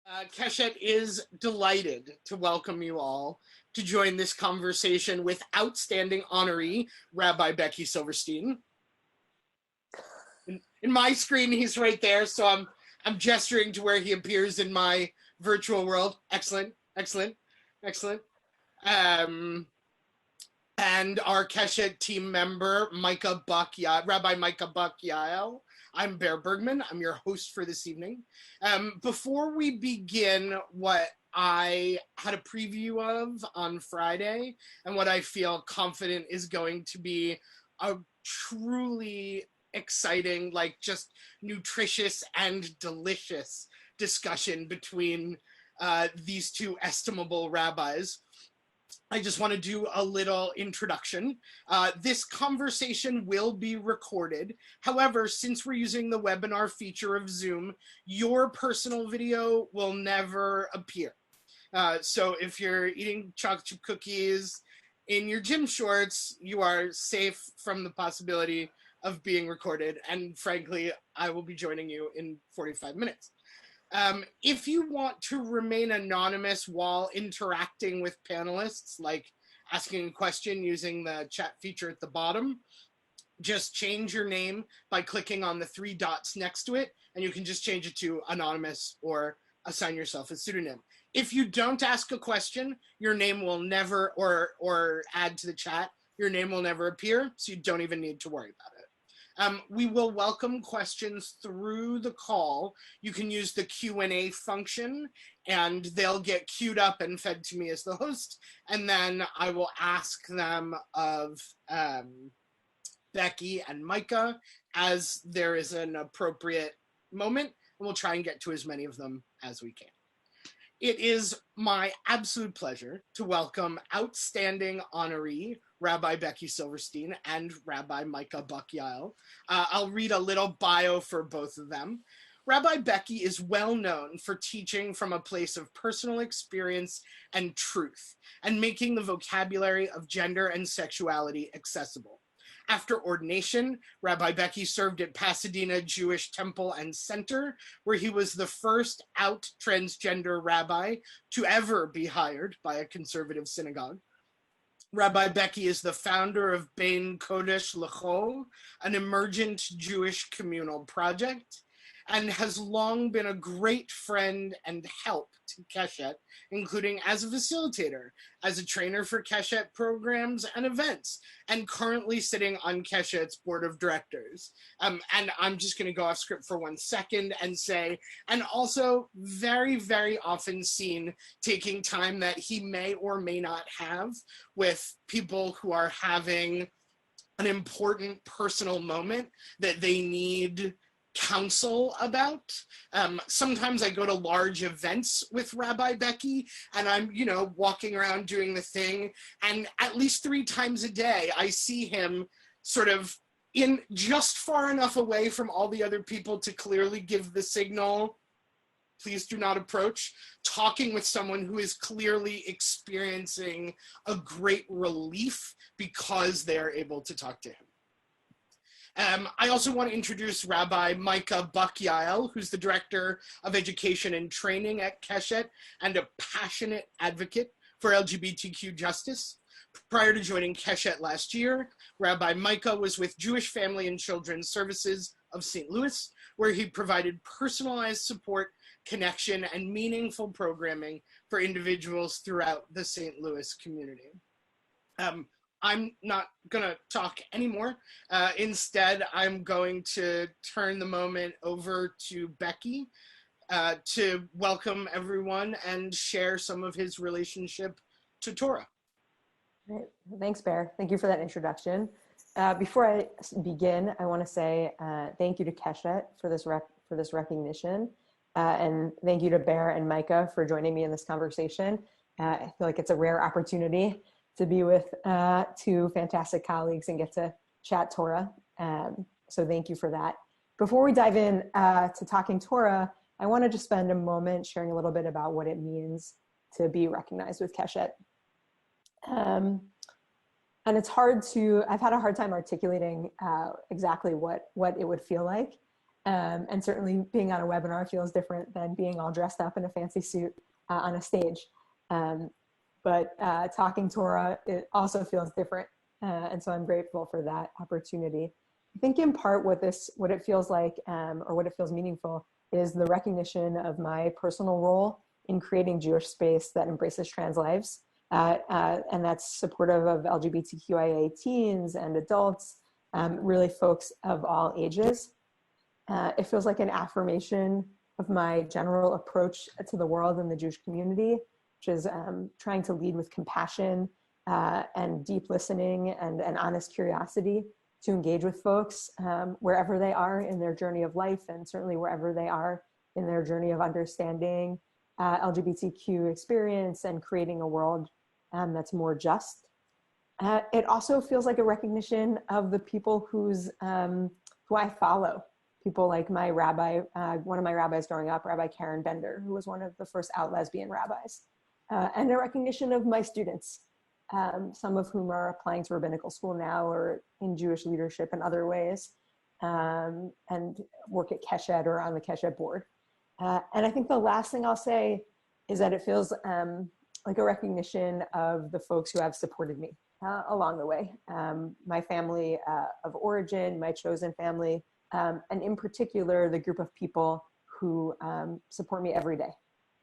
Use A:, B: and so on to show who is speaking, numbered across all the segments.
A: Keshet is delighted to welcome you all to join this conversation with outstanding honoree, Rabbi Becky Silverstein. In my screen, he's right there, so I'm gesturing to where he appears in my virtual world. Excellent, excellent, excellent. And our Keshet team member, Buck-Yael, Rabbi Micah Buck-Yael. I'm Bergman. I'm your host for this evening. Before we begin what I had a preview of on Friday and what I feel confident is going to be a truly exciting, like just nutritious and delicious discussion between these two estimable rabbis, I just want to do a little introduction. This conversation will be recorded. However, since we're using the webinar feature of Zoom, your personal video will never appear. So if you're eating chocolate chip cookies in your gym shorts, you are safe from the possibility of being recorded. And frankly, I will be joining you in 45 minutes. If you want to remain anonymous while interacting with panelists, like asking a question using the chat feature at the bottom, just change your name by clicking on the 3 dots next to it, and you can just change it to anonymous or assign yourself a pseudonym. If you don't ask a question, your name will never, or add to the chat, your name will never appear, so you don't even need to worry about it. We will welcome questions through the call. You can use the Q&A function and they'll get queued up and fed to me as the host. And then I will ask them of Becky and Micah as there is an appropriate moment. And we'll try and get to as many of them as we can. It is my absolute pleasure to welcome outstanding honoree, Rabbi Becky Silverstein and Rabbi Micah Buck-Yael. I'll read a little bio for both of them. Rabbi Becky is well known for teaching from a place of personal experience and truth, and making the vocabulary of gender and sexuality accessible. After ordination, Rabbi Becky served at Pasadena Jewish Temple and Center, where he was the first out transgender rabbi to ever be hired by a conservative synagogue. Rabbi Becky is the founder of Beyn Kodesh, an emergent Jewish communal project, and has long been a great friend and help to Keshet, including as a facilitator, as a trainer for Keshet programs and events, and currently sitting on Keshet's board of directors. And I'm just going to go off script for 1 second and say, and also very, very often seen taking time that he may or may not have with people who are having an important personal moment that they need counsel about. Sometimes I go to large events with Rabbi Becky and I'm, walking around doing the thing, and at least 3 times a day I see him sort of in just far enough away from all the other people to clearly give the signal, please do not approach, talking with someone who is clearly experiencing a great relief because they are able to talk to him. I also want to introduce Rabbi Micah Buck-Yael, who's the Director of Education and Training at Keshet and a passionate advocate for LGBTQ justice. Prior to joining Keshet last year, Rabbi Micah was with Jewish Family and Children's Services of St. Louis, where he provided personalized support, connection, and meaningful programming for individuals throughout the St. Louis community. I'm not going to talk anymore. Instead, I'm going to turn the moment over to Becky to welcome everyone and share some of his relationship to Torah.
B: Great. Thanks, Bear. Thank you for that introduction. Before I begin, I want to say thank you to Keshet for this recognition. And thank you to Bear and Micah for joining me in this conversation. I feel like it's a rare opportunity to be with 2 fantastic colleagues and get to chat Torah. So thank you for that. Before we dive in to talking Torah, I want to just spend a moment sharing a little bit about what it means to be recognized with Keshet. And I've had a hard time articulating exactly what it would feel like. And certainly being on a webinar feels different than being all dressed up in a fancy suit on a stage. But talking Torah, it also feels different. And so I'm grateful for that opportunity. I think in part what it feels like, or what it feels meaningful, is the recognition of my personal role in creating Jewish space that embraces trans lives. And that's supportive of LGBTQIA teens and adults, really folks of all ages. It feels like an affirmation of my general approach to the world and the Jewish community, which is trying to lead with compassion and deep listening and honest curiosity to engage with folks wherever they are in their journey of life, and certainly wherever they are in their journey of understanding LGBTQ experience and creating a world that's more just. It also feels like a recognition of the people who I follow. People like my rabbi, one of my rabbis growing up, Rabbi Karen Bender, who was one of the first out lesbian rabbis, and a recognition of my students, some of whom are applying to rabbinical school now or in Jewish leadership in other ways, and work at Keshet or on the Keshet board. And I think the last thing I'll say is that it feels like a recognition of the folks who have supported me along the way. My family of origin, my chosen family, and in particular, the group of people who support me every day.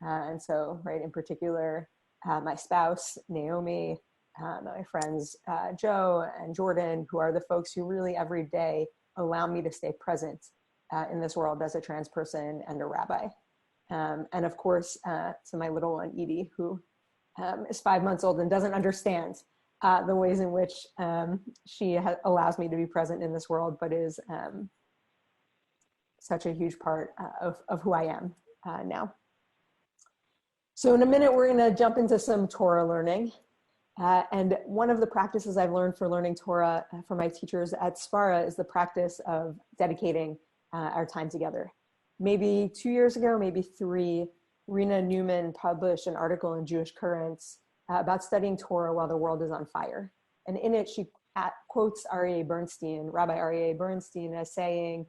B: And so, right, in particular, my spouse, Naomi, my friends, Joe and Jordan, who are the folks who really every day allow me to stay present in this world as a trans person and a rabbi. And of course, to my little one, Edie, who is 5 months old and doesn't understand the ways in which she allows me to be present in this world, but is such a huge part of who I am now. So in a minute, we're gonna jump into some Torah learning. And one of the practices I've learned for learning Torah from my teachers at Sfara is the practice of dedicating our time together. Maybe 2 years ago, maybe 3, Rena Newman published an article in Jewish Currents about studying Torah while the world is on fire. And in it, she quotes Aryeh Bernstein, Rabbi Aryeh Bernstein, as saying,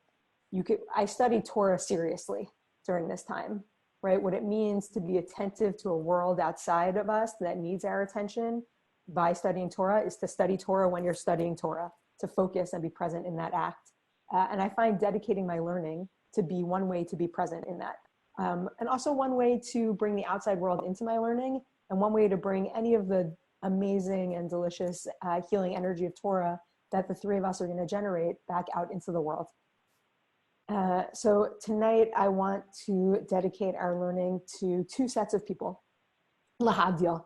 B: I studied Torah seriously during this time, right? What it means to be attentive to a world outside of us that needs our attention by studying Torah is to study Torah when you're studying Torah, to focus and be present in that act. And I find dedicating my learning to be one way to be present in that. And also one way to bring the outside world into my learning, and one way to bring any of the amazing and delicious healing energy of Torah that the 3 of us are going to generate back out into the world. So tonight I want to dedicate our learning to 2 sets of people, lahadil,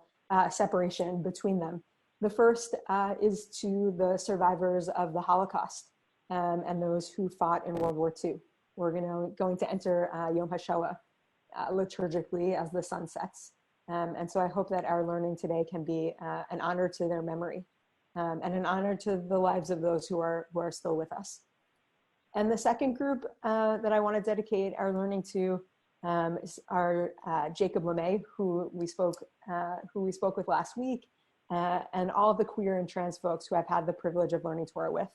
B: separation between them. The first is to the survivors of the Holocaust and those who fought in World War II. We're going to enter Yom HaShoah liturgically as the sun sets. And so I hope that our learning today can be an honor to their memory and an honor to the lives of those who are still with us. And the second group that I want to dedicate our learning to is our Jacob LeMay, who we spoke with last week, and all of the queer and trans folks who I've had the privilege of learning Torah with,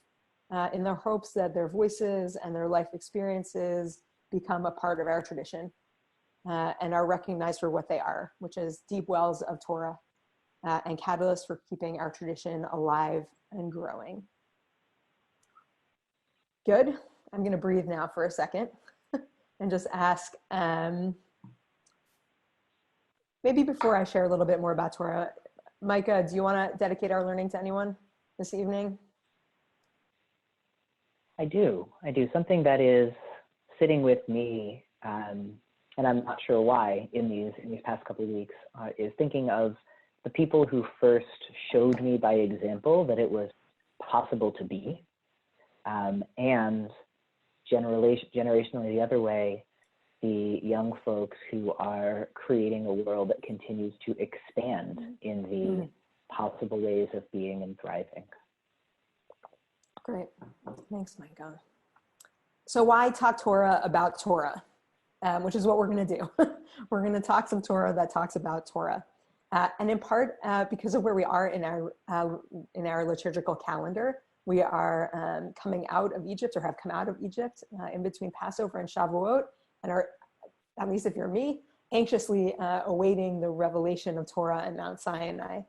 B: in the hopes that their voices and their life experiences become a part of our tradition and are recognized for what they are, which is deep wells of Torah and catalysts for keeping our tradition alive and growing. Good. I'm going to breathe now for a second and just ask, maybe before I share a little bit more about Torah, Micah, do you want to dedicate our learning to anyone this evening?
C: I do. Something that is sitting with me, and I'm not sure why in these past couple of weeks, is thinking of the people who first showed me by example that it was possible to be, and generationally the other way, the young folks who are creating a world that continues to expand in the possible ways of being and thriving.
B: Great. Thanks, Micah. So why talk Torah about Torah, which is what we're going to do. We're going to talk some Torah that talks about Torah. And in part, because of where we are in our liturgical calendar, We are coming out of Egypt, or have come out of Egypt in between Passover and Shavuot, and are, at least if you're me, anxiously awaiting the revelation of Torah and Mount Sinai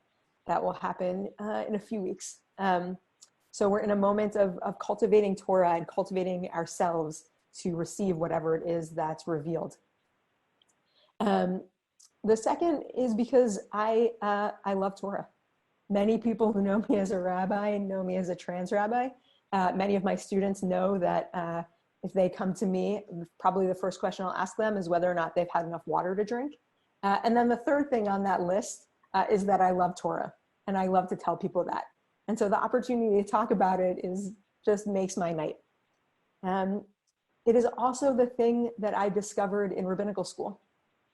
B: that will happen in a few weeks. So we're in a moment of cultivating Torah and cultivating ourselves to receive whatever it is that's revealed. The second is because I love Torah. Many people who know me as a rabbi know me as a trans rabbi. Many of my students know that if they come to me, probably the first question I'll ask them is whether or not they've had enough water to drink. And then the third thing on that list is that I love Torah, and I love to tell people that. And so the opportunity to talk about it just makes my night. It is also the thing that I discovered in rabbinical school,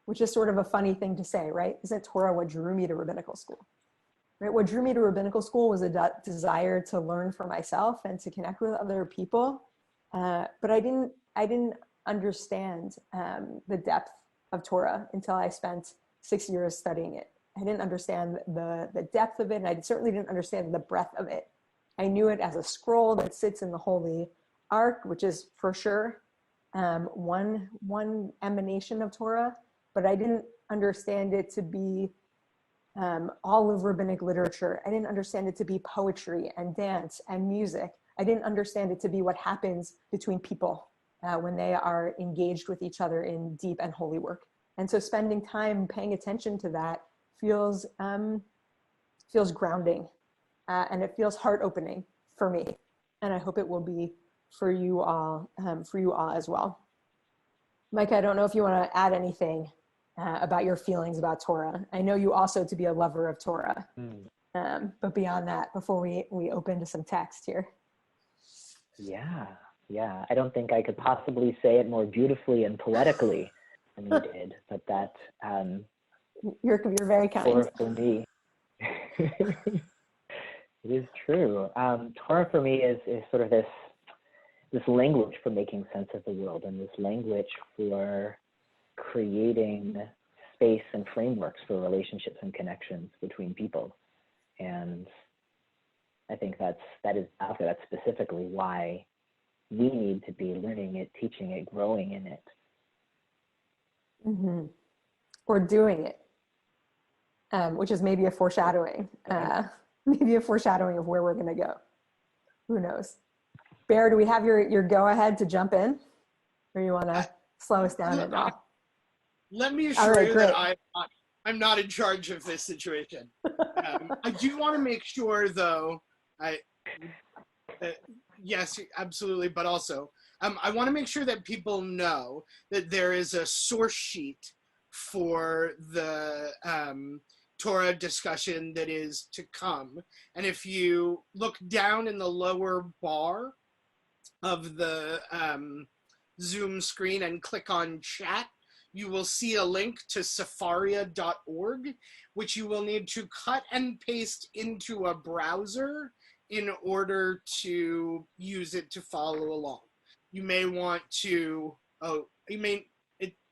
B: which is sort of a funny thing to say, right? Isn't Torah what drew me to rabbinical school? Right? What drew me to rabbinical school was a desire to learn for myself and to connect with other people. But I didn't understand the depth of Torah until I spent 6 years studying it. I didn't understand the depth of it, and I certainly didn't understand the breadth of it. I knew it as a scroll that sits in the Holy Ark, which is for sure one emanation of Torah, but I didn't understand it to be all of rabbinic literature. I didn't understand it to be poetry and dance and music. I didn't understand it to be what happens between people when they are engaged with each other in deep and holy work. And so spending time paying attention to that feels grounding, and it feels heart opening for me. And I hope it will be for you all as well. Micah, I don't know if you want to add anything about your feelings about Torah. I know you also to be a lover of Torah, but beyond that, before we open to some text here.
C: Yeah. I don't think I could possibly say it more beautifully and poetically than you did, but that
B: you're very kind.
C: For me, it is true. Torah for me is sort of this language for making sense of the world, and this language for creating space and frameworks for relationships and connections between people. And I think that is specifically why we need to be learning it, teaching it, growing in it.
B: Mm-hmm. Or doing it, which is maybe a foreshadowing, maybe a foreshadowing of where we're going to go. Who knows? Bear, do we have your go ahead to jump in, or you want to slow us down at all?
A: Let me assure you that I'm not in charge of this situation. I do want to make sure, though, yes, absolutely, but also I want to make sure that people know that there is a source sheet for the Torah discussion that is to come. And if you look down in the lower bar of the Zoom screen and click on chat, you will see a link to Sefaria.org, which you will need to cut and paste into a browser in order to use it to follow along. You may want to,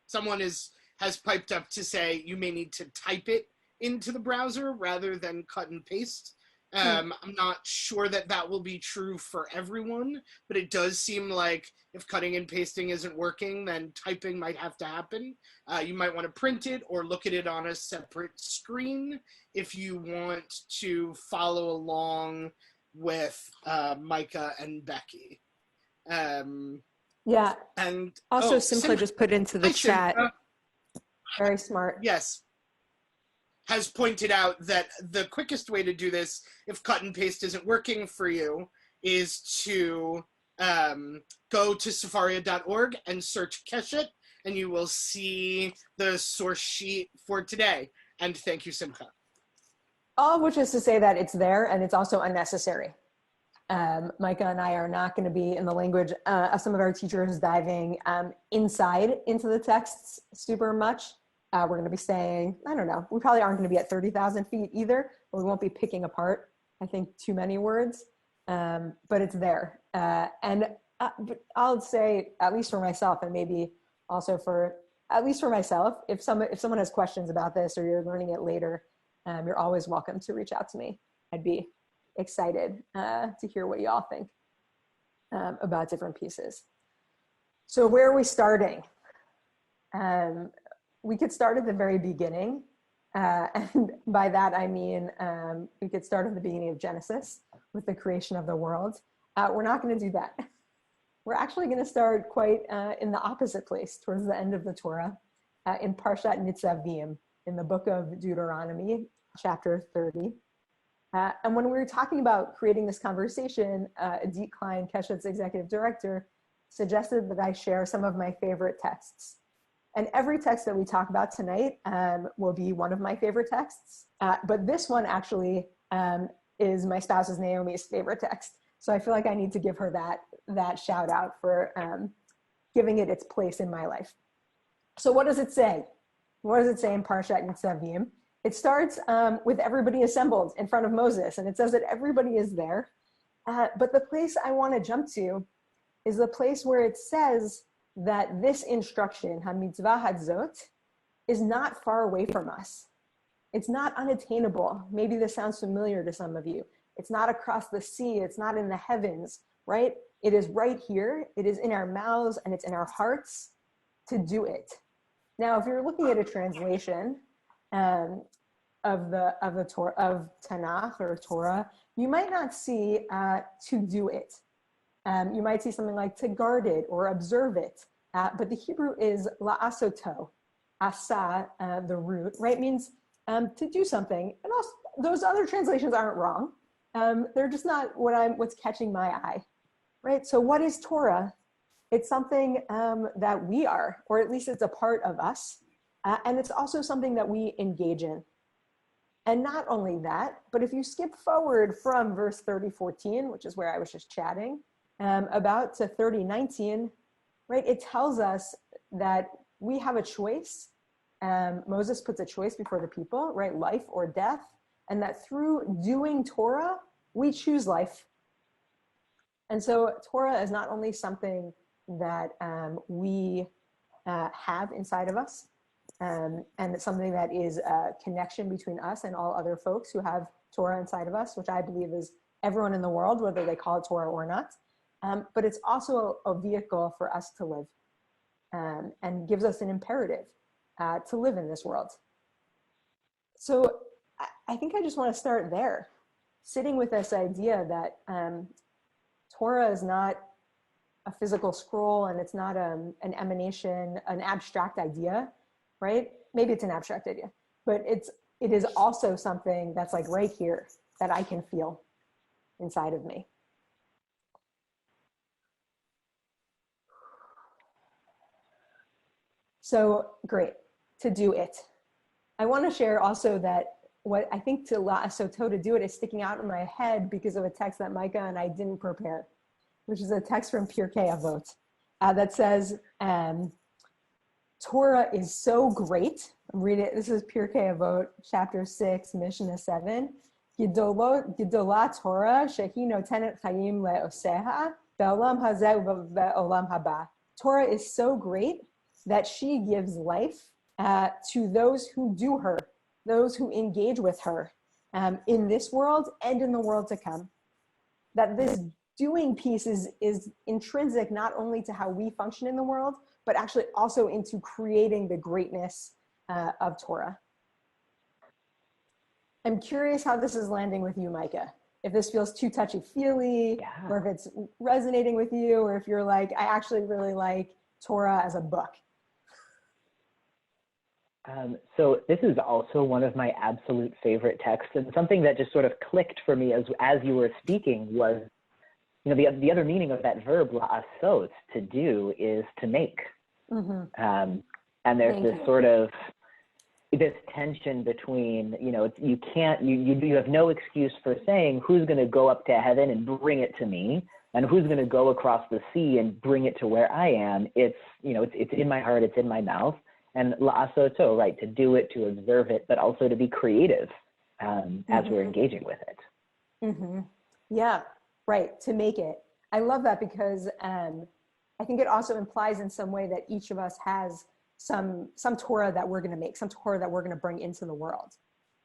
A: someone has piped up to say you may need to type it into the browser rather than cut and paste. I'm not sure that will be true for everyone, but it does seem like if cutting and pasting isn't working, then typing might have to happen. You might want to print it or look at it on a separate screen if you want to follow along with Micah and Becky.
B: Yeah.
A: And
B: also, Simcha just put into the chat. Very smart.
A: Yes. Has pointed out that the quickest way to do this, if cut and paste isn't working for you, is to go to Sefaria.org and search Keshet, and you will see the source sheet for today. And thank you, Simcha.
B: All of which is to say that it's there, and it's also unnecessary. Micah and I are not going to be in the language of some of our teachers diving inside into the texts super much. We're going to be saying, I don't know, we probably aren't going to be at 30,000 feet either, but we won't be picking apart, I think, too many words, but it's there. But I'll say, at least for myself, and maybe also at least for myself, if someone has questions about this or you're learning it later, you're always welcome to reach out to me. I'd be excited to hear what y'all think about different pieces. So where are we starting? We could start at the very beginning. And by that, I mean, we could start at the beginning of Genesis with the creation of the world. We're not going to do that. We're actually going to start quite in the opposite place, towards the end of the Torah, in Parshat Nitzavim, in the book of Deuteronomy, chapter 30. And when we were talking about creating this conversation, Adit Klein, Keshet's executive director, suggested that I share some of my favorite texts. And every text that we talk about tonight will be one of my favorite texts. But this one actually is my spouse's Naomi's favorite text. So I feel like I need to give her that shout out for giving it its place in my life. So what does it say? What does it say in Parshat Nitzavim? It starts with everybody assembled in front of Moses, and it says that everybody is there. But the place I want to jump to is the place where it says that this instruction, ha-mitzvah hazot, is not far away from us. It's not unattainable. Maybe this sounds familiar to some of you. It's not across the sea. It's not in the heavens, right? It is right here. It is in our mouths and it's in our hearts to do it. Now, if you're looking at a translation of Tanakh or Torah, you might not see to do it. You might see something like to guard it or observe it. But the Hebrew is la'asoto, asa, the root, right? Means to do something. And also, those other translations aren't wrong. They're just not what's catching my eye, right? So what is Torah? It's something that we are, or at least it's a part of us. And it's also something that we engage in. And not only that, but if you skip forward from verse 30:14, which is where I was just chatting, about to 30:19, right? It tells us that we have a choice. Moses puts a choice before the people, right? Life or death. And that through doing Torah, we choose life. And so Torah is not only something that we have inside of us, and it's something that is a connection between us and all other folks who have Torah inside of us, which I believe is everyone in the world, whether they call it Torah or not. But it's also a vehicle for us to live and gives us an imperative to live in this world. So I think I just want to start there, sitting with this idea that Torah is not a physical scroll and it's not an emanation, an abstract idea, right? Maybe it's an abstract idea, but it is also something that's like right here that I can feel inside of me. So great, to do it. I want to share also that what I think to la'asoto, to do it, is sticking out in my head because of a text that Micah and I didn't prepare, which is a text from Pirkei Avot that says, Torah is so great. Read it. This is Pirkei Avot, chapter 6, Mishnah 7. Gedola Torah shehi notenet chayim le'oseha be'olam hazeh u'be'olam haba. Torah is so great that she gives life to those who do her, those who engage with her in this world and in the world to come. That this doing piece is intrinsic not only to how we function in the world, but actually also into creating the greatness of Torah. I'm curious how this is landing with you, Micah. If this feels too touchy-feely, or if it's resonating with you, or if you're like, I actually really like Torah as a book.
C: So this is also one of my absolute favorite texts, and something that just sort of clicked for me as you were speaking was, you know, the other meaning of that verb la'asot, to do, is to make. Mm-hmm. And there's this sort of this tension between, you know, you have no excuse for saying who's going to go up to heaven and bring it to me, and who's going to go across the sea and bring it to where I am. It's, you know, it's in my heart, it's in my mouth. And la'asoto, right, to do it, to observe it, but also to be creative as we're engaging with it.
B: Mm-hmm. Yeah, right, to make it. I love that because I think it also implies in some way that each of us has some Torah that we're going to make, some Torah that we're going to bring into the world,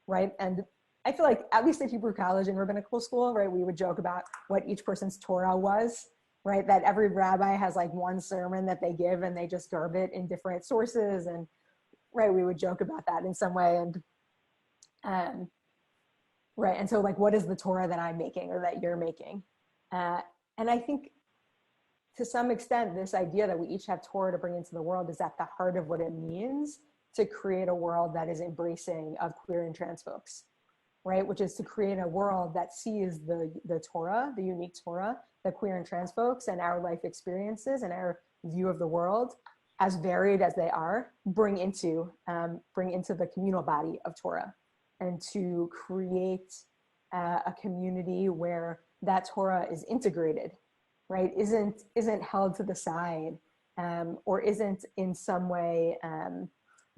B: right? And I feel like at least at Hebrew College and rabbinical school, right, we would joke about what each person's Torah was, right? That every rabbi has like one sermon that they give and they just garb it in different sources. And right, we would joke about that in some way. And right, and so like, what is the Torah that I'm making or that you're making? And I think to some extent, this idea that we each have Torah to bring into the world is at the heart of what it means to create a world that is embracing of queer and trans folks, right? Which is to create a world that sees the Torah, the unique Torah, that queer and trans folks and our life experiences and our view of the world, as varied as they are, bring into the communal body of Torah, and to create a community where that Torah is integrated, right? Isn't held to the side, or isn't in some way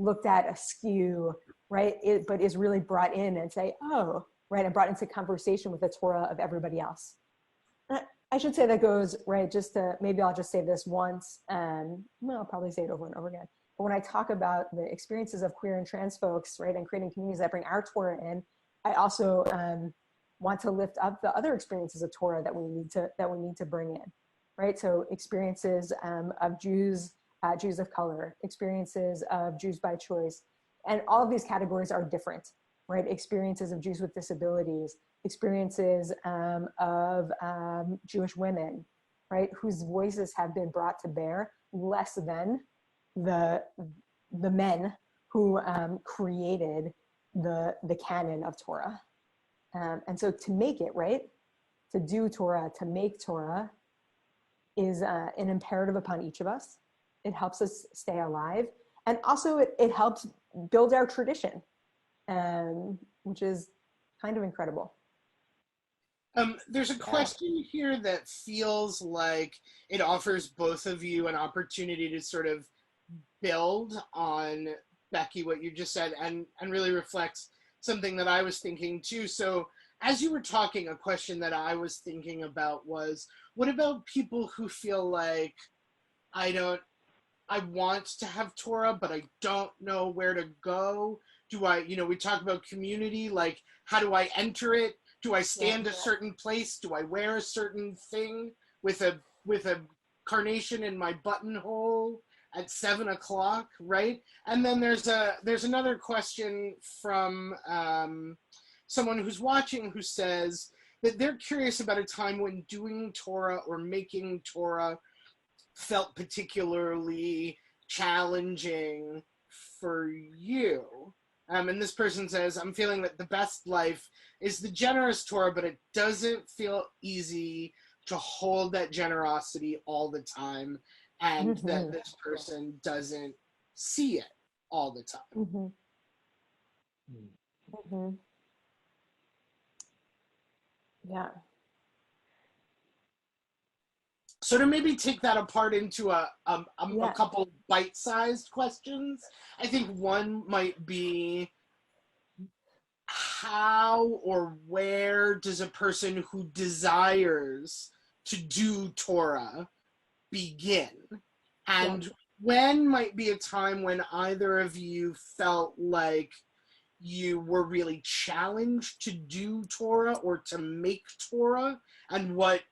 B: looked at askew, right? But is really brought in and say, oh, right, and brought into conversation with the Torah of everybody else. I should say that goes, right, maybe I'll just say this once, well, I'll probably say it over and over again. But when I talk about the experiences of queer and trans folks, right, and creating communities that bring our Torah in, I also want to lift up the other experiences of Torah that we need to bring in, right? So experiences of Jews of color, experiences of Jews by choice, and all of these categories are different, right? Experiences of Jews with disabilities, experiences of Jewish women, right, whose voices have been brought to bear less than the men who created the canon of Torah. And so to make it, right, to do Torah, to make Torah is an imperative upon each of us. It helps us stay alive. And also it helps build our tradition, which is kind of incredible.
A: There's a question here that feels like it offers both of you an opportunity to sort of build on, Becky, what you just said, and really reflects something that I was thinking too. So as you were talking, a question that I was thinking about was, what about people who feel like, I want to have Torah, but I don't know where to go? We talk about community, like, how do I enter it? Do I stand a certain place? Do I wear a certain thing with a carnation in my buttonhole at 7:00, right? And then there's another question from someone who's watching who says that they're curious about a time when doing Torah or making Torah felt particularly challenging for you. And this person says, I'm feeling that the best life is the generous Torah, but it doesn't feel easy to hold that generosity all the time, and that this person doesn't see it all the time.
B: Yeah.
A: So to maybe take that apart into a couple bite-sized questions, I think one might be, how or where does a person who desires to do Torah begin? And when might be a time when either of you felt like you were really challenged to do Torah or to make Torah, and what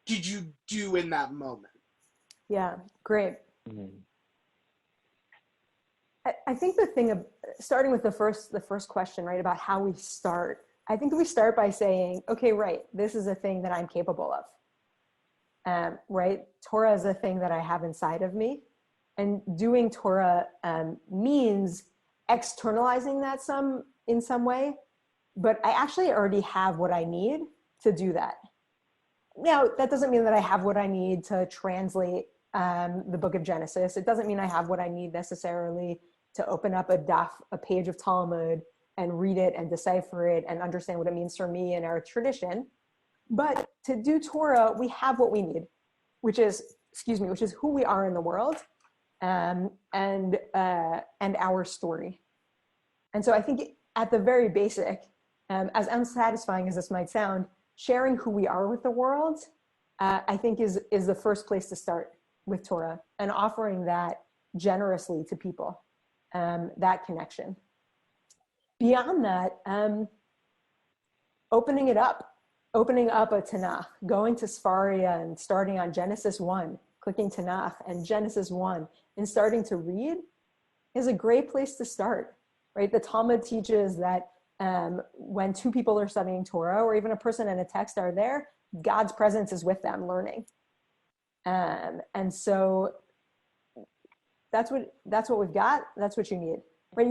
A: did you do in that moment?
B: Yeah, great. I think the thing of starting with the first question, right, about how we start, I think we start by saying, okay, right, this is a thing that I'm capable of. Right? Torah is a thing that I have inside of me. And doing Torah means externalizing that in some way, but I actually already have what I need to do that. Now, that doesn't mean that I have what I need to translate the book of Genesis. It doesn't mean I have what I need necessarily to open up a page of Talmud and read it and decipher it and understand what it means for me and our tradition. But to do Torah, we have what we need, which is who we are in the world, and our story. And so I think at the very basic, as unsatisfying as this might sound, sharing who we are with the world, I think is the first place to start with Torah, and offering that generously to people, that connection. Beyond that, opening up a Tanakh, going to Sfaria and starting on Genesis 1, clicking Tanakh and Genesis 1 and starting to read is a great place to start, right? The Talmud teaches that when two people are studying Torah, or even a person and a text are there, God's presence is with them learning. And so that's what we've got. That's what you need. Right?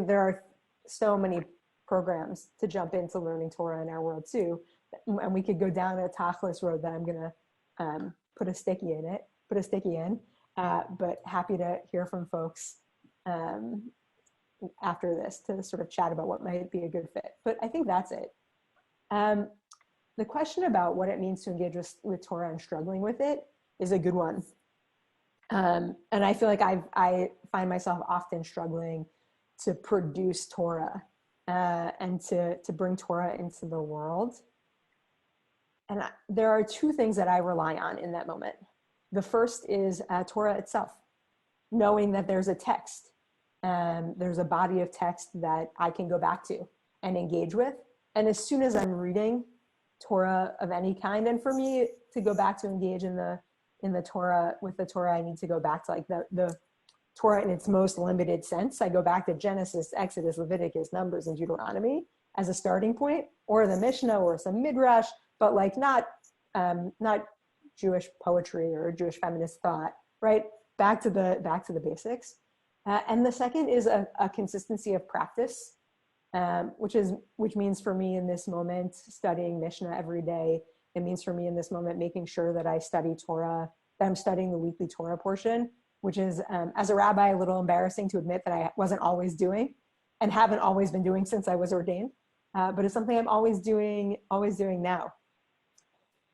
B: There are so many programs to jump into learning Torah in our world too. And we could go down a Tachlis road that I'm going to put a sticky in, but happy to hear from folks after this to sort of chat about what might be a good fit. But I think that's it. The question about what it means to engage with Torah and struggling with it is a good one. And I feel like I find myself often struggling to produce Torah and to bring Torah into the world. And there are two things that I rely on in that moment. The first is Torah itself, knowing that there's a text, there's a body of text that I can go back to and engage with. And as soon as I'm reading Torah of any kind, and for me to go back to engage in the Torah, with the Torah, I need to go back to like the Torah in its most limited sense. I go back to Genesis, Exodus, Leviticus, Numbers, and Deuteronomy as a starting point, or the Mishnah, or some Midrash, but like not Jewish poetry or Jewish feminist thought, right? Back to the basics. And the second is a consistency of practice, which means for me in this moment, studying Mishnah every day. It means for me in this moment, making sure that I study Torah, that I'm studying the weekly Torah portion, which is, as a rabbi, a little embarrassing to admit that I wasn't always doing and haven't always been doing since I was ordained. But it's something I'm always doing now.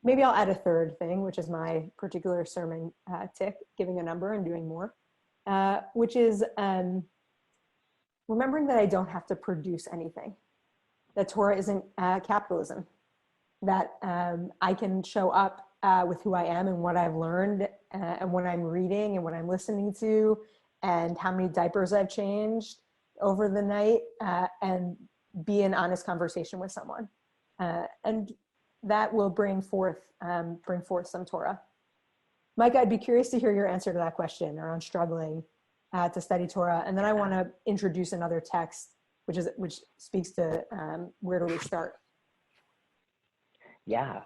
B: Maybe I'll add a third thing, which is my particular sermon tick, giving a number and doing more, which is remembering that I don't have to produce anything, that Torah isn't capitalism, that I can show up with who I am and what I've learned and what I'm reading and what I'm listening to and how many diapers I've changed over the night and be in honest conversation with someone. And that will bring forth some Torah. Micah, I'd be curious to hear your answer to that question around struggling to study Torah. And then I want to introduce another text, which speaks to where do we start?
C: Yeah.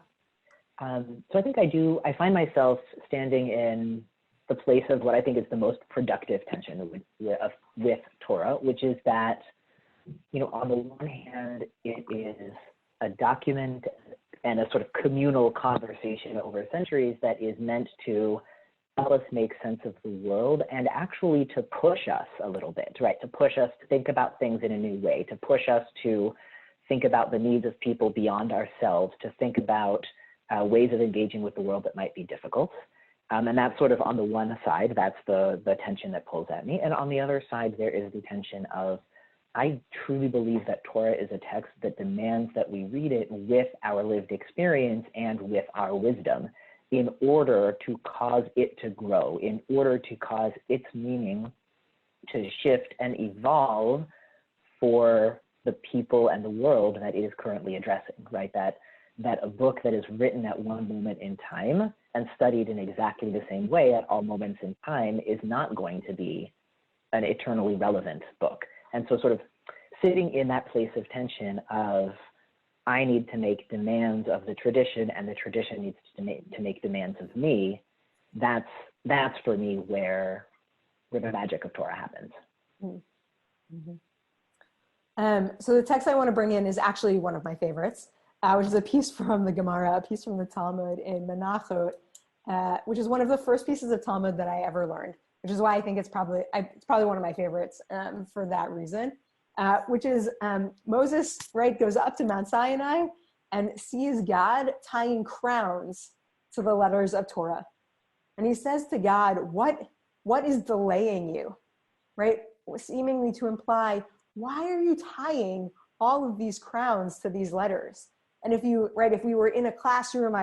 C: So I think I find myself standing in the place of what I think is the most productive tension with Torah, which is that, on the one hand, it is a document and a sort of communal conversation over centuries that is meant to help us make sense of the world and actually to push us a little bit, right? To push us to think about things in a new way, to push us to think about the needs of people beyond ourselves, to think about ways of engaging with the world that might be difficult. And that's sort of on the one side, that's the tension that pulls at me. And on the other side, there is the tension of, I truly believe that Torah is a text that demands that we read it with our lived experience and with our wisdom in order to cause it to grow, in order to cause its meaning to shift and evolve for the people and the world that it is currently addressing, right? That a book that is written at one moment in time and studied in exactly the same way at all moments in time is not going to be an eternally relevant book. And so sort of sitting in that place of tension of, I need to make demands of the tradition and the tradition needs to make demands of me, that's for me where the magic of Torah happens.
B: Mm-hmm. So the text I want to bring in is actually one of my favorites, which is a piece from the Gemara, a piece from the Talmud in Menachot, which is one of the first pieces of Talmud that I ever learned, which is why I think it's probably one of my favorites for that reason, which is Moses, right, goes up to Mount Sinai and sees God tying crowns to the letters of Torah. And he says to God, what is delaying you, right? Seemingly to imply, why are you tying all of these crowns to these letters? And if we were in a classroom,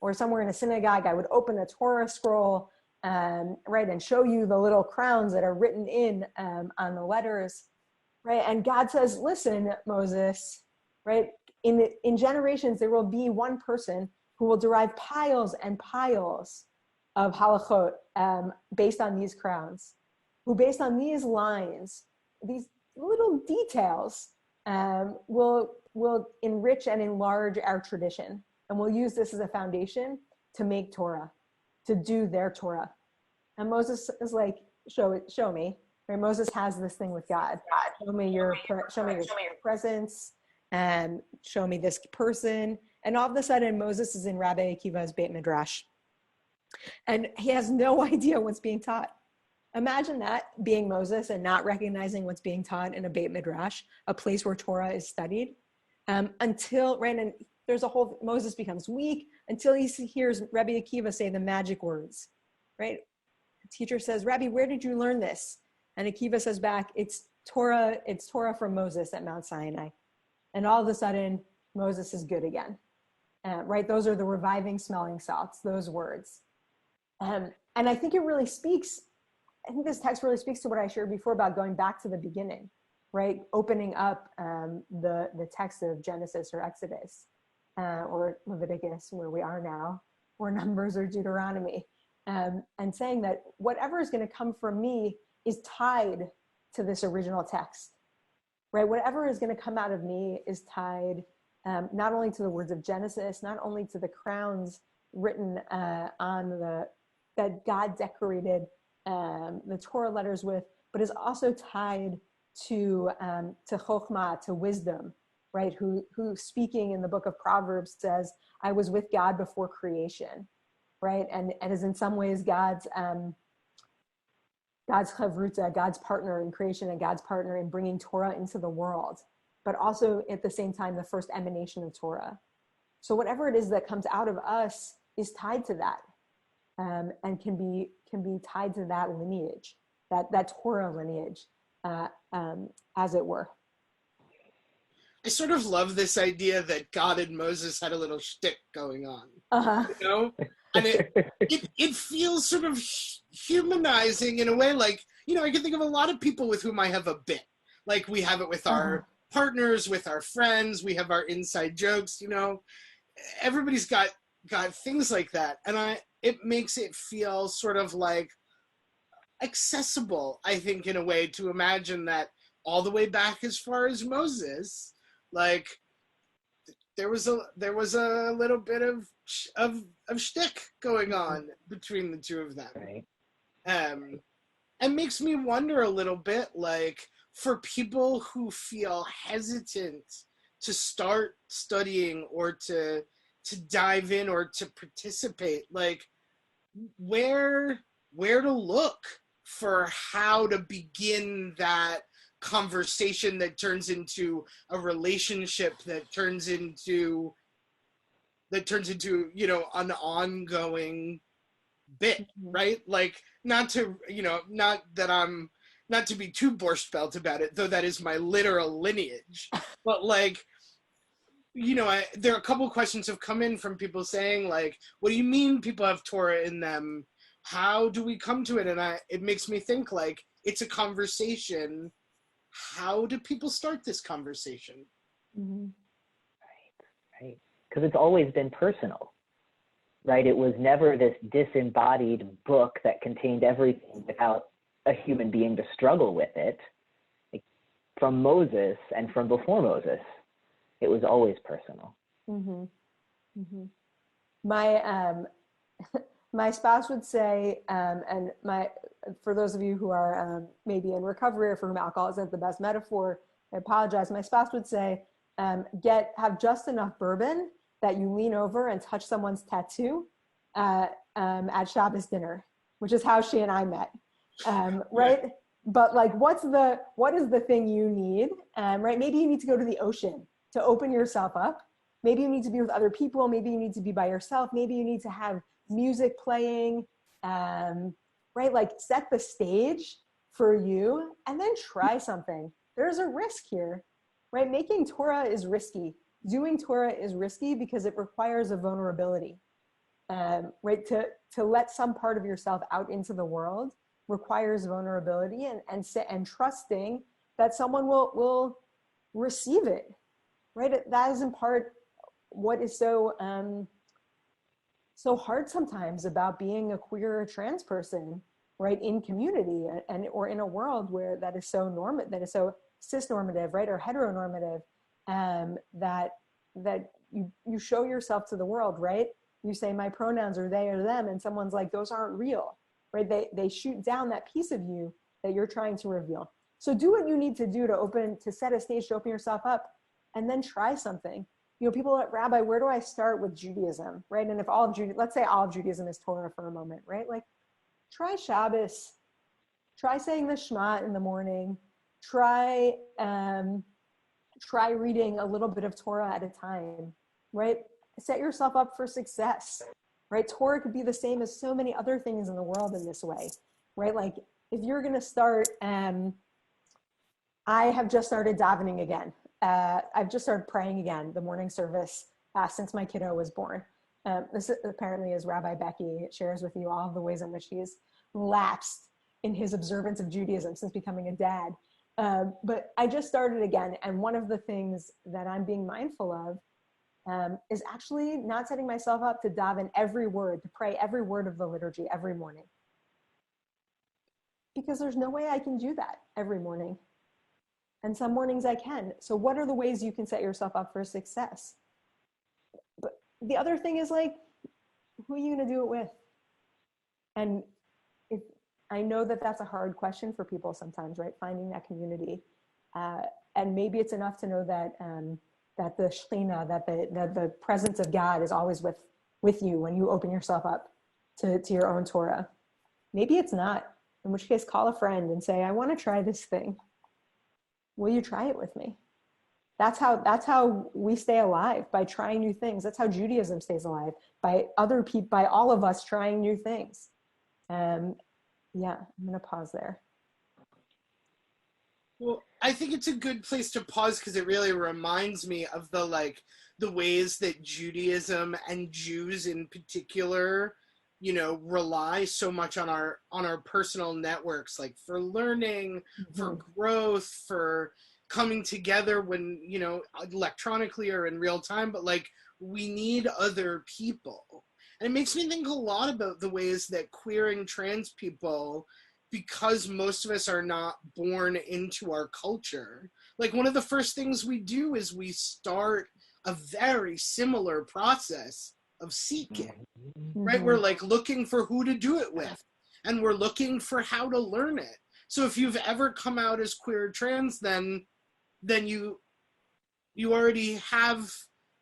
B: or somewhere in a synagogue, I would open a Torah scroll, right, and show you the little crowns that are written in on the letters, right? And God says, listen, Moses, right, in generations, there will be one person who will derive piles and piles of halachot based on these crowns, who based on these lines, these little details, will enrich and enlarge our tradition. And we'll use this as a foundation to make Torah, to do their Torah. And Moses is like, show me. Right? Moses has this thing with God. Show me your presence, and show me this person. And all of a sudden, Moses is in Rabbi Akiva's Beit Midrash. And he has no idea what's being taught. Imagine that, being Moses and not recognizing what's being taught in a Beit Midrash, a place where Torah is studied, until, right, and there's a whole, Moses becomes weak until he hears Rabbi Akiva say the magic words, right? The teacher says, Rabbi, where did you learn this? And Akiva says back, it's Torah from Moses at Mount Sinai. And all of a sudden, Moses is good again, right? Those are the reviving smelling salts, those words. And I think it really speaks, I think this text really speaks to what I shared before about going back to the beginning, right? Opening up the text of Genesis or Exodus or Leviticus, where we are now, or Numbers or Deuteronomy, and saying that whatever is going to come from me is tied to this original text, right? Whatever is going to come out of me is tied not only to the words of Genesis, not only to the crowns written that God decorated the Torah letters with, but is also tied to chokhmah, to wisdom, right? Who speaking in the book of Proverbs says, I was with God before creation, right? And is in some ways God's chavruta, God's partner in creation and God's partner in bringing Torah into the world, but also at the same time, the first emanation of Torah. So whatever it is that comes out of us is tied to that, and can be tied to that lineage, that Torah lineage, as it were.
A: I sort of love this idea that God and Moses had a little shtick going on, you know? And it feels sort of humanizing in a way, like, you know, I can think of a lot of people with whom I have a bit. Like, we have it with our partners, with our friends, we have our inside jokes, you know? Everybody's got things like that. And it makes it feel sort of like accessible, I think, in a way, to imagine that all the way back as far as Moses, like, there was a little bit of shtick going on between the two of them.
C: Right.
A: And makes me wonder a little bit, like, for people who feel hesitant to start studying or to dive in or to participate, like, where to look for how to begin that conversation that turns into a relationship, that turns into, you know, an ongoing bit, right? Like, not to be too borscht belt about it, though that is my literal lineage, but, like, you know, there are a couple of questions have come in from people saying, like, what do you mean people have Torah in them? How do we come to it? And it makes me think, like, it's a conversation. How do people start this conversation?
C: Mm-hmm. Right. Because it's always been personal, right? It was never this disembodied book that contained everything without a human being to struggle with it. Like, from Moses and from before Moses, it was always personal.
B: Mm-hmm. Mm-hmm. My spouse would say, and for those of you who are maybe in recovery or for whom alcohol isn't the best metaphor, I apologize. My spouse would say, have just enough bourbon that you lean over and touch someone's tattoo at Shabbos dinner, which is how she and I met, right? But, like, what is the thing you need, right? Maybe you need to go to the ocean to open yourself up. Maybe you need to be with other people. Maybe you need to be by yourself. Maybe you need to have music playing, right? Like, set the stage for you and then try something. There's a risk here, right? Making Torah is risky. Doing Torah is risky because it requires a vulnerability, right? To let some part of yourself out into the world requires vulnerability and trusting that someone will receive it, right? That is in part what is so so hard sometimes about being a queer or trans person, right, in community and or in a world where that is so that is so cisnormative, right, or heteronormative, that you show yourself to the world, right? You say my pronouns are they or them, and someone's like, those aren't real, right? They shoot down that piece of you that you're trying to reveal. So do what you need to do to set a stage to open yourself up, and then try something. You know, people are, Rabbi, where do I start with Judaism, right? And if all of Judaism, let's say all of Judaism is Torah for a moment, right? Like, try Shabbos, try saying the Shema in the morning, try reading a little bit of Torah at a time, right? Set yourself up for success, right? Torah could be the same as so many other things in the world in this way, right? Like, if you're going to start, I have just started davening again. I've just started praying again, the morning service, since my kiddo was born. This apparently is Rabbi Becky shares with you all of the ways in which he's lapsed in his observance of Judaism since becoming a dad. But I just started again. And one of the things that I'm being mindful of is actually not setting myself up to daven every word, to pray every word of the liturgy every morning. Because there's no way I can do that every morning. And some mornings I can. So what are the ways you can set yourself up for success? But the other thing is, like, who are you going to do it with? And if I know that that's a hard question for people sometimes, right? Finding that community. And maybe it's enough to know that that the Shekhinah, that the presence of God is always with you when you open yourself up to your own Torah. Maybe it's not, in which case call a friend and say, I want to try this thing. Will you try it with me? That's how we stay alive, by trying new things. That's how Judaism stays alive, by other people, by all of us trying new things. Yeah, I'm going to pause there.
A: Well, I think it's a good place to pause because it really reminds me of the ways that Judaism and Jews in particular, you know, rely so much on our personal networks, like for learning, for growth, for coming together when, you know, electronically or in real time, but like we need other people. And it makes me think a lot about the ways that queer and trans people, because most of us are not born into our culture, like one of the first things we do is we start a very similar process of seeking, right? We're like looking for who to do it with, and we're looking for how to learn it. So if you've ever come out as queer or trans, then you already have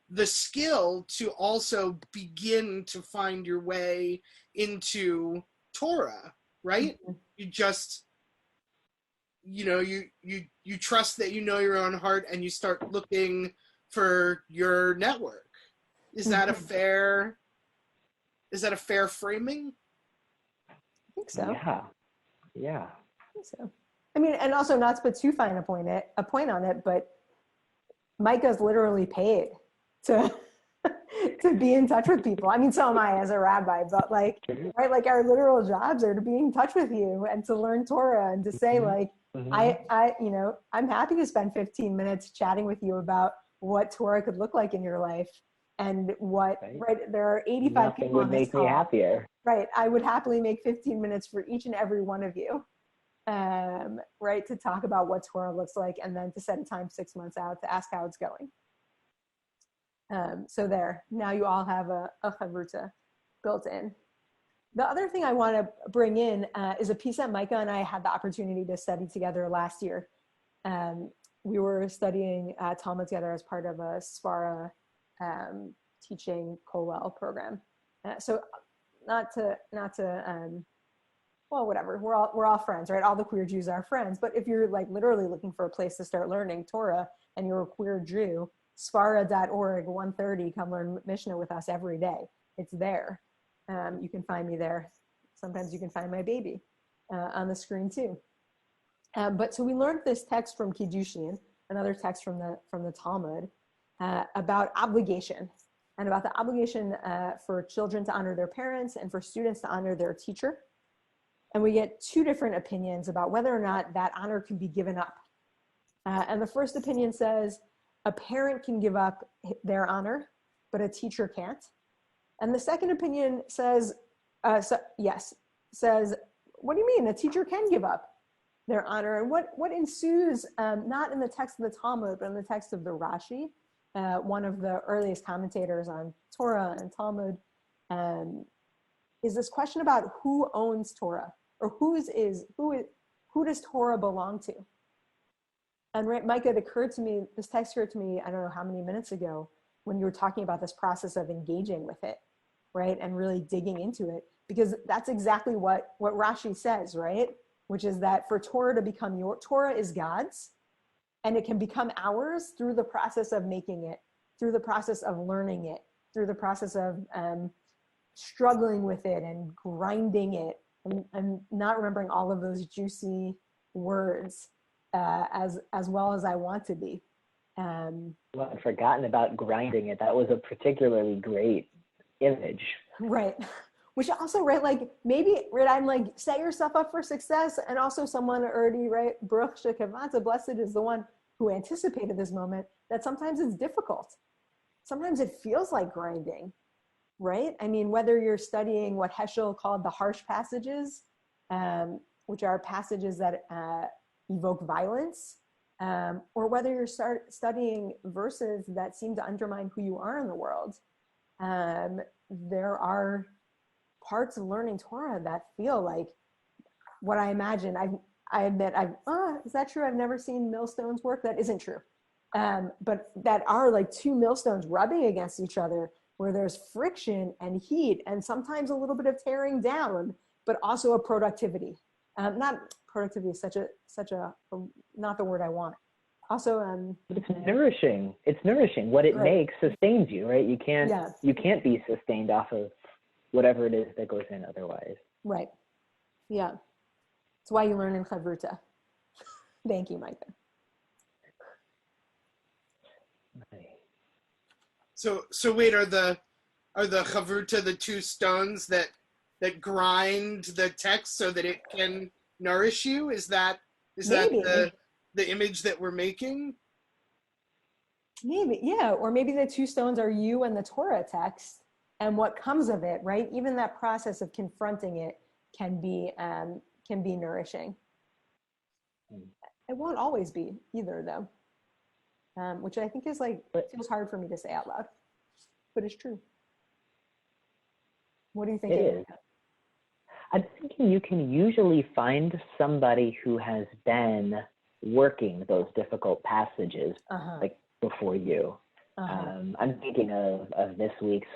A: the skill to also begin to find your way into Torah, right? You just, you know, you trust that you know your own heart, and you start looking for your network. Is that a fair framing?
B: I think so.
C: Yeah.
B: I think so. I mean, and also not to put too fine a point on it, but Micah's literally paid to be in touch with people. I mean, so am I as a rabbi, but like, right, like our literal jobs are to be in touch with you and to learn Torah and to say like, I, you know, I'm happy to spend 15 minutes chatting with you about what Torah could look like in your life. And what, right, there are 85
C: Nothing
B: people
C: would make me happier.
B: Right, I would happily make 15 minutes for each and every one of you, right, to talk about what Torah looks like, and then to set a time 6 months out to ask how it's going. So there, now you all have a chavruta built in. The other thing I want to bring in is a piece that Micah and I had the opportunity to study together last year. We were studying Talmud together as part of a Svara teaching Kollel program. So not to well, whatever, we're all friends, right? All the queer Jews are friends. But if you're like literally looking for a place to start learning Torah and you're a queer Jew, svara.org 1:30, come learn Mishnah with us every day. It's there. You can find me there. Sometimes you can find my baby on the screen too. But so we learned this text from Kiddushin, another text from the Talmud, about obligation, and about the obligation for children to honor their parents and for students to honor their teacher. And we get two different opinions about whether or not that honor can be given up. And the first opinion says, a parent can give up their honor, but a teacher can't. And the second opinion says, says, what do you mean? A teacher can give up their honor? And what ensues, not in the text of the Talmud, but in the text of the Rashi, one of the earliest commentators on Torah and Talmud, is this question about who owns Torah, or who does Torah belong to? And right, Micah, this text occurred to me, I don't know how many minutes ago, when you were talking about this process of engaging with it, right? And really digging into it, because that's exactly what Rashi says, right? Which is that for Torah to become Torah is God's, and it can become ours through the process of making it, through the process of learning it, through the process of struggling with it and grinding it, and not remembering all of those juicy words as well as I want to be. Well,
C: I'd forgotten about grinding it. That was a particularly great image.
B: Right. Which also, right, like maybe, right, I'm like, set yourself up for success. And also someone already, right, Baruch Shekavata, blessed is the one who anticipated this moment, that sometimes it's difficult. Sometimes it feels like grinding, right? I mean, whether you're studying what Heschel called the harsh passages, which are passages that evoke violence, or whether you're studying verses that seem to undermine who you are in the world, there are parts of learning Torah that feel like what I imagine. I admit, is that true? I've never seen millstones work. That isn't true. But that are like two millstones rubbing against each other, where there's friction and heat and sometimes a little bit of tearing down, but also a productivity. Not productivity is such a not the word I want. Also,
C: but it's nourishing. It's nourishing. What it makes sustains you, right? You can't be sustained off of whatever it is that goes in otherwise.
B: Right. Yeah. That's why you learn in Chavruta. Thank you, Micah.
A: So wait, are the Chavruta the two stones that grind the text so that it can nourish you? Is that the image that we're making?
B: Maybe, yeah. Or maybe the two stones are you and the Torah text and what comes of it, right? Even that process of confronting it can be nourishing. It won't always be either, though, which I think is feels hard for me to say out loud, but it's true. What do you think?
C: It is. I'm thinking you can usually find somebody who has been working those difficult passages like before you. I'm thinking of this week's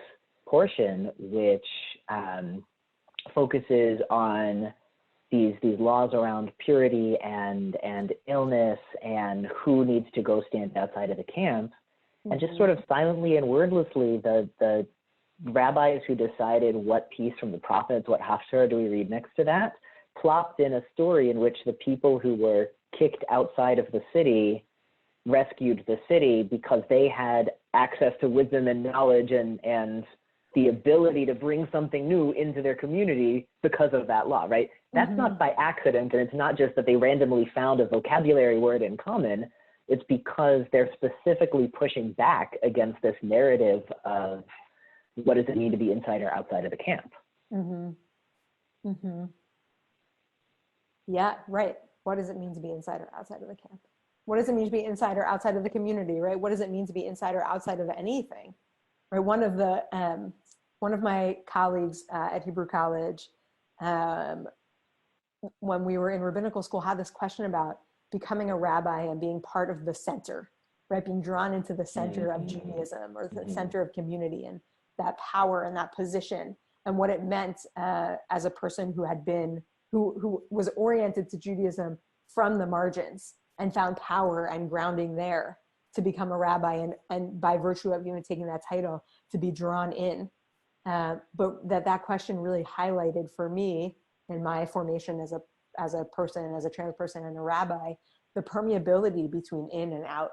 C: portion, which focuses on these laws around purity and illness and who needs to go stand outside of the camp. And just sort of silently and wordlessly, the rabbis who decided what piece from the prophets, what haftarah do we read next to that, plopped in a story in which the people who were kicked outside of the city rescued the city because they had access to wisdom and knowledge and the ability to bring something new into their community because of that law, right? That's not by accident, and it's not just that they randomly found a vocabulary word in common. It's because they're specifically pushing back against this narrative of what does it mean to be inside or outside of the camp?
B: Yeah, right. What does it mean to be inside or outside of the camp? What does it mean to be inside or outside of the community, right? What does it mean to be inside or outside of anything? Right. One of my colleagues at Hebrew College, when we were in rabbinical school, had this question about becoming a rabbi and being part of the center, right? Being drawn into the center of Judaism or the center of community, and that power and that position, and what it meant as a person who was oriented to Judaism from the margins and found power and grounding there to become a rabbi, and by virtue of taking that title, to be drawn in. But that question really highlighted for me in my formation as a person, as a trans person and a rabbi, the permeability between in and out.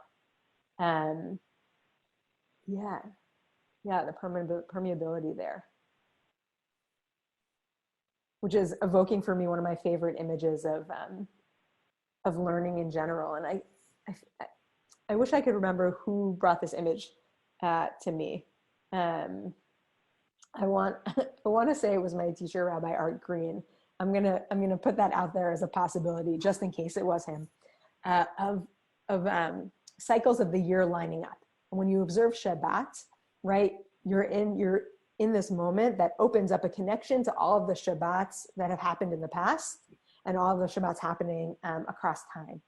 B: The permeability there, which is evoking for me one of my favorite images of learning in general. And I wish I could remember who brought this image to me. I want to say it was my teacher, Rabbi Art Green. I'm gonna put that out there as a possibility, just in case it was him. Of cycles of the year lining up. And when you observe Shabbat, right, you're in this moment that opens up a connection to all of the Shabbats that have happened in the past and all of the Shabbats happening across time.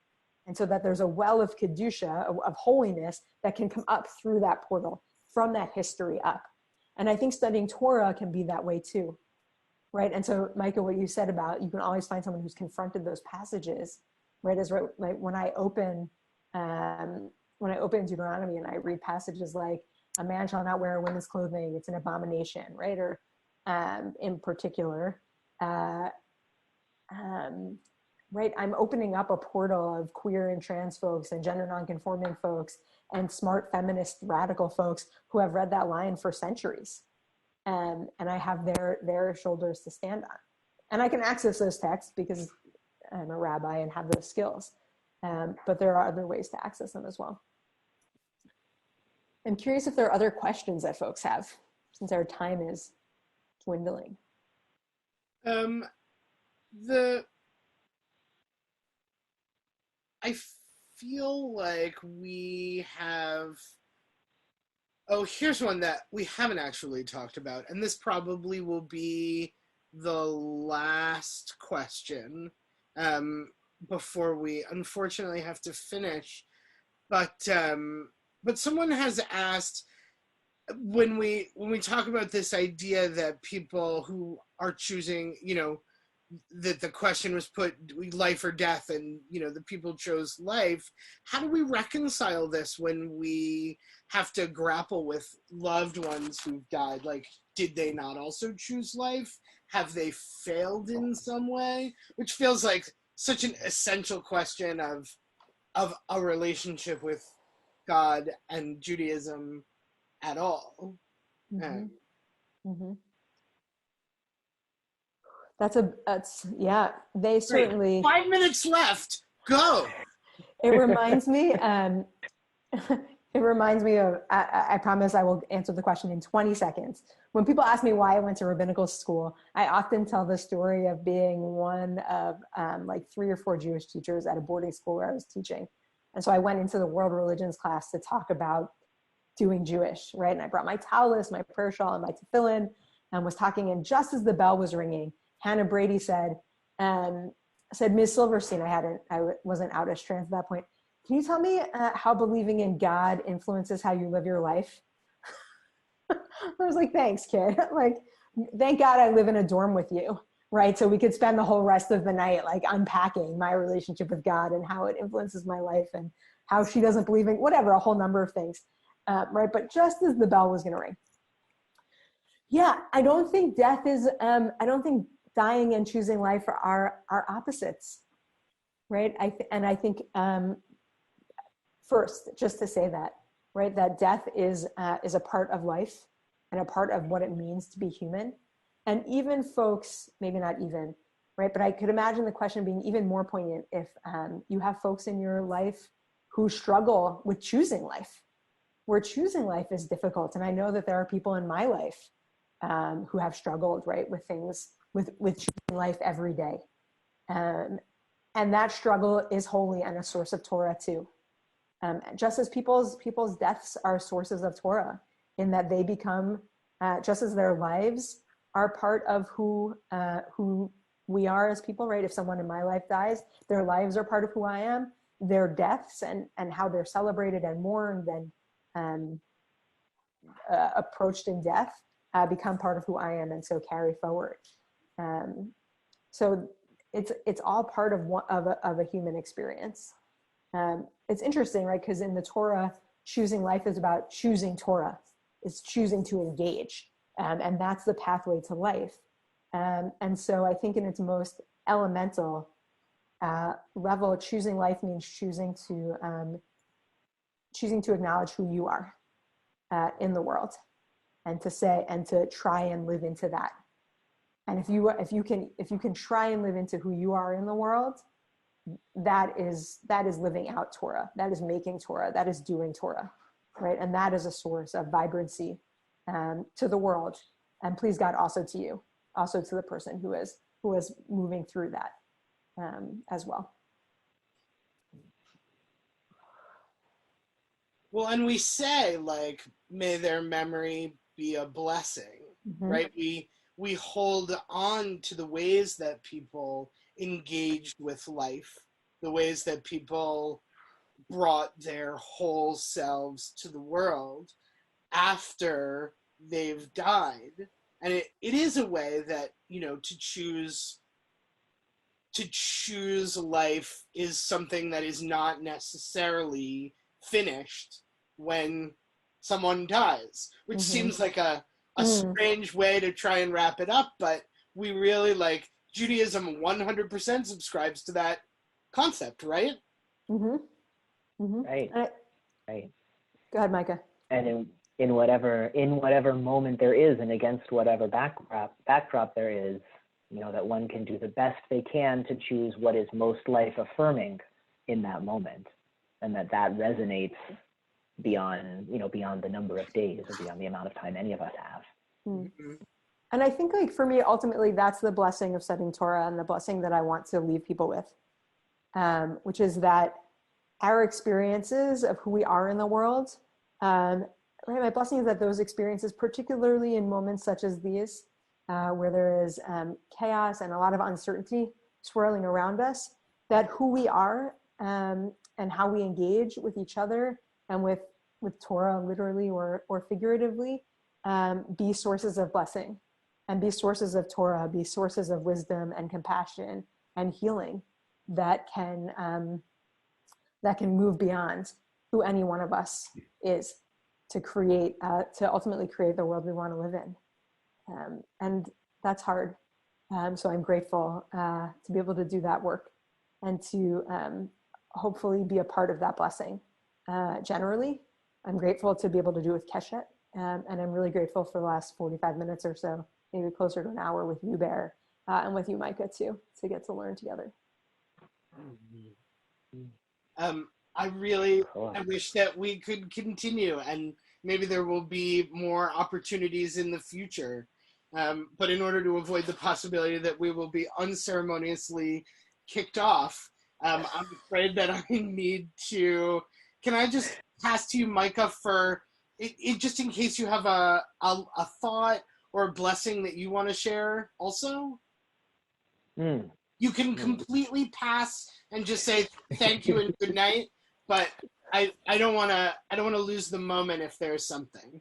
B: And so that there's a well of Kedusha, of holiness, that can come up through that portal, from that history up. And I think studying Torah can be that way too, right? And so, Micah, what you said about, you can always find someone who's confronted those passages, right? Is right, like when I open Deuteronomy and I read passages like, a man shall not wear women's clothing, it's an abomination, right? Or in particular, right, I'm opening up a portal of queer and trans folks and gender nonconforming folks and smart feminist radical folks who have read that line for centuries. And I have their shoulders to stand on. And I can access those texts because I'm a rabbi and have those skills. But there are other ways to access them as well. I'm curious if there are other questions that folks have, since our time is dwindling.
A: I feel like we have, here's one that we haven't actually talked about, and this probably will be the last question before we unfortunately have to finish. But someone has asked, when we talk about this idea that people who are choosing, that the question was put, life or death, and the people chose life, how do we reconcile this when we have to grapple with loved ones who've died? Like, did they not also choose life? Have they failed in some way? Which feels like such an essential question of a relationship with God and Judaism at all.
B: Mm-hmm. Mm-hmm. That's yeah, they certainly.
A: Great. 5 minutes left. Go.
B: It reminds me, it reminds me of, I promise I will answer the question in 20 seconds. When people ask me why I went to rabbinical school, I often tell the story of being one of like 3 or 4 Jewish teachers at a boarding school where I was teaching. And so I went into the world religions class to talk about doing Jewish, right? And I brought my towelist, my prayer shawl, and my tefillin, and was talking. And just as the bell was ringing, Hannah Brady said, Ms. Silverstein, I wasn't out as trans at that point. Can you tell me how believing in God influences how you live your life? I was like, thanks, kid. Like, thank God I live in a dorm with you, right? So we could spend the whole rest of the night like unpacking my relationship with God and how it influences my life and how she doesn't believe in whatever, a whole number of things, right? But just as the bell was gonna ring. Yeah, I don't think death is, I don't think dying and choosing life are opposites, right? I think first, just to say that, right, that death is a part of life and a part of what it means to be human. And even folks, maybe not even, right, but I could imagine the question being even more poignant if you have folks in your life who struggle with choosing life, where choosing life is difficult. And I know that there are people in my life who have struggled, right, with things, with choosing life every day. And that struggle is holy and a source of Torah too. Just as people's deaths are sources of Torah, in that they become, just as their lives are part of who we are as people, right? If someone in my life dies, their lives are part of who I am. Their deaths and how they're celebrated and mourned and approached in death become part of who I am, and so carry forward. So it's all part of a human experience. It's interesting, right? Because in the Torah, choosing life is about choosing Torah. It's choosing to engage, and that's the pathway to life. And so I think in its most elemental level, choosing life means choosing to acknowledge who you are in the world, and to say and to try and live into that. And if you can try and live into who you are in the world, that is living out Torah, that is making Torah, that is doing Torah, right? And that is a source of vibrancy to the world, and please God, also to you, also to the person who is moving through that as well.
A: Well, and we say, like, may their memory be a blessing, right? We hold on to the ways that people engaged with life, the ways that people brought their whole selves to the world after they've died. And it is a way that, you know, to choose life is something that is not necessarily finished when someone dies, which seems like a strange way to try and wrap it up, but we really, like, Judaism 100% subscribes to that concept, right?
C: Right. Right.
B: Go ahead, Micah.
C: And in whatever moment there is, and against whatever backdrop there is, you know, that one can do the best they can to choose what is most life affirming in that moment, and that resonates beyond the number of days or beyond the amount of time any of us have.
B: And I think, like, for me, ultimately, that's the blessing of studying Torah, and the blessing that I want to leave people with, which is that our experiences of who we are in the world, right? My blessing is that those experiences, particularly in moments such as these, where there is chaos and a lot of uncertainty swirling around us, that who we are and how we engage with each other and with Torah, literally or figuratively, be sources of blessing, and be sources of Torah, be sources of wisdom and compassion and healing that can move beyond who any one of us is, to ultimately create the world we want to live in. And that's hard. So I'm grateful to be able to do that work, and to hopefully be a part of that blessing. Generally, I'm grateful to be able to do it with Keshet, and I'm really grateful for the last 45 minutes or so, maybe closer to an hour, with you, Bear, and with you, Micah, too, to get to learn together.
A: I wish that we could continue, and maybe there will be more opportunities in the future. But in order to avoid the possibility that we will be unceremoniously kicked off, I'm afraid that I need to. Can I just pass to you, Micah, for it just in case you have a thought or a blessing that you want to share also? You can completely pass and just say thank you and good night, but I don't want to lose the moment if there's something.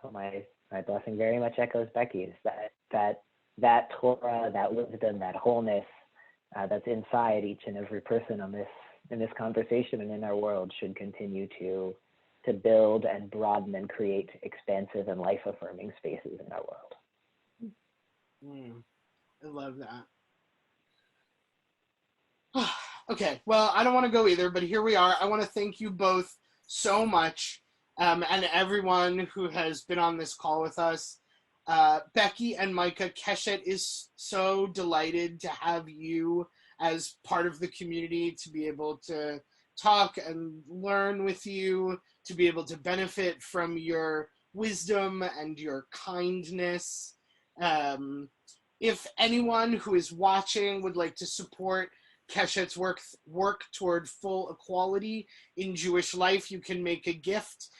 C: Oh, my blessing very much echoes Becky's, that Torah, that wisdom, that wholeness that's inside each and every person in this conversation and in our world should continue to build and broaden and create expansive and life-affirming spaces in our world.
A: I love that. Okay, well, I don't want to go either, but here we are. I want to thank you both so much, and everyone who has been on this call with us. Becky and Micah, Keshet is so delighted to have you as part of the community, to be able to talk and learn with you, to be able to benefit from your wisdom and your kindness. If anyone who is watching would like to support Keshet's work toward full equality in Jewish life, you can make a gift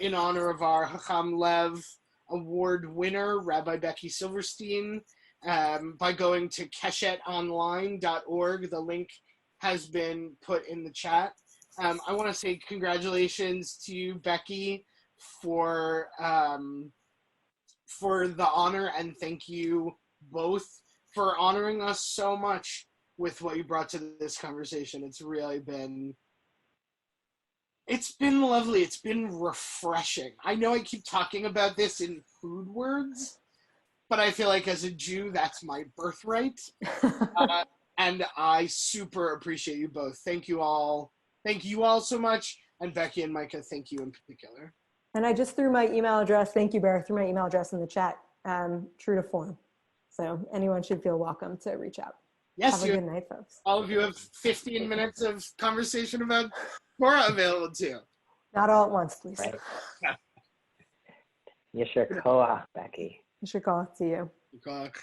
A: in honor of our Chacham Lev Award winner, Rabbi Becky Silverstein, by going to keshetonline.org. The link has been put in the chat. I want to say congratulations to you, Becky, for the honor, and thank you both for honoring us so much with what you brought to this conversation. It's really been lovely. It's been refreshing. I know I keep talking about this in food words, but I feel like as a Jew, that's my birthright. And I super appreciate you both. Thank you all. Thank you all so much. And Becky and Micah, thank you in particular.
B: And I just threw my email address, thank you, Bear, threw my email address in the chat, true to form. So anyone should feel welcome to reach out.
A: Yes,
B: Have a good night, folks.
A: all of you have 15 minutes of conversation about Torah available to you.
B: Not all at once, please.
C: Right. Yasher koach, Becky.
B: Yasher koach to you.
A: Good luck.